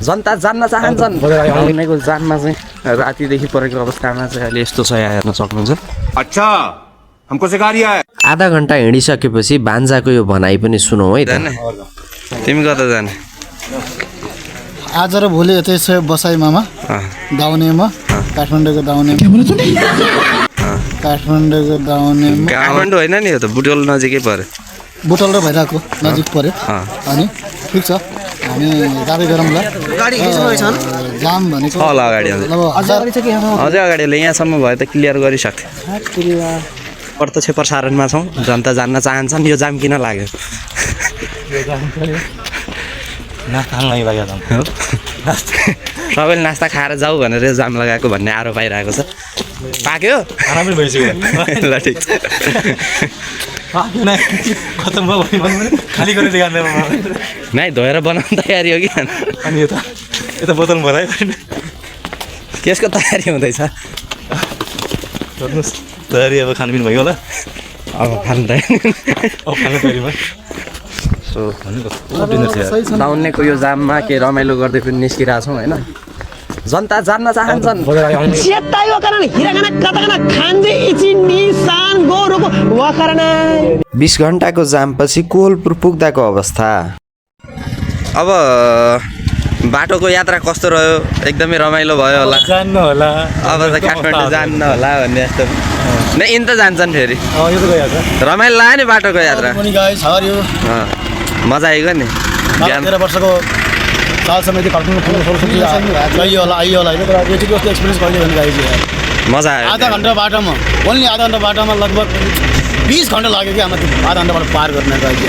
जनता जान्न चाहन्छन् दाउनेको जाममा चाहिँ रातिदेखि परेको अवस्थामा चाहिँ अहिले यस्तो छ यहाँ हेर्न सक्नुहुन्छ। अच्छा हमको सिखा रिया है। आधा घण्टा हिँडिसकेपछि भान्जाको यो भनाइ पनि सुनौ है त। तिमी कता जाने? आज र भोलि यतै छ बसाइ मामा दाउनेमा काठमाडौँको दाउनेमा काठमाडौँ होइन नि यो त बुटोल नजिकै पर्यो। बुटोल र भइरहेको नजिक पर्यो अनि ठिक छ हामी जाँदै गरौँला। जाम भनेको होला अगाडि अझै अगाडिले यहाँसम्म भयो त क्लियर गरिसक्थ्यो। प्रत्यक्ष प्रसारणमा छौँ, जनता जान्न चाहन्छन् यो जाम किन लाग्यो। सबैले नास्ता खाएर जाऊ भनेर जाम लगाएको भन्ने आरोप आइरहेको छ। पाक्यो ल ठिक छ। नाइ धोएर बनाउनु तयारी हो कि अनि यता बोतल भरायो केसको तयारी हुँदैछ? गर्नुहोस् तयारी अब खानपिन भयो होला अब खाँदै तयारीमा दाउनेको यो जाममा के रमाइलो गर्दै पनि निस्किरहेछौँ होइन। जनता जान्न चाहन्छन्। 20 घण्टाको जामपछि कोहलपुर पुग्दाको अवस्था। अब बाटोको यात्रा कस्तो रह्यो? एकदमै रमाइलो भयो होला। जान्न होला अब त काठमाडौँ जान्न होला भन्ने जस्तो नै इन त जान्छन् फेरि। यो त गइहाल्छ। रमाइलो लाग्यो नि बाटोको यात्रा। मजा आइगयो नि। 13 वर्षको सालसम्म यदि काठमाडौँ पुग्नु आइयो होला होइन तर यो चाहिँ कस्तो एक्सपिरियन्स कहिले भने गाइज मजा आयो। आधा घन्टा बाटोमा ओन्ली आधा घन्टा बाटोमा लगभग 20 घन्टा लाग्यो कि हाम्रो आधा घन्टाबाट पार गर्ने गाइज।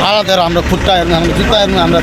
हालत हेर हाम्रो खुट्टा हेर्नु हाम्रो जुत्ता हेर्नु हाम्रो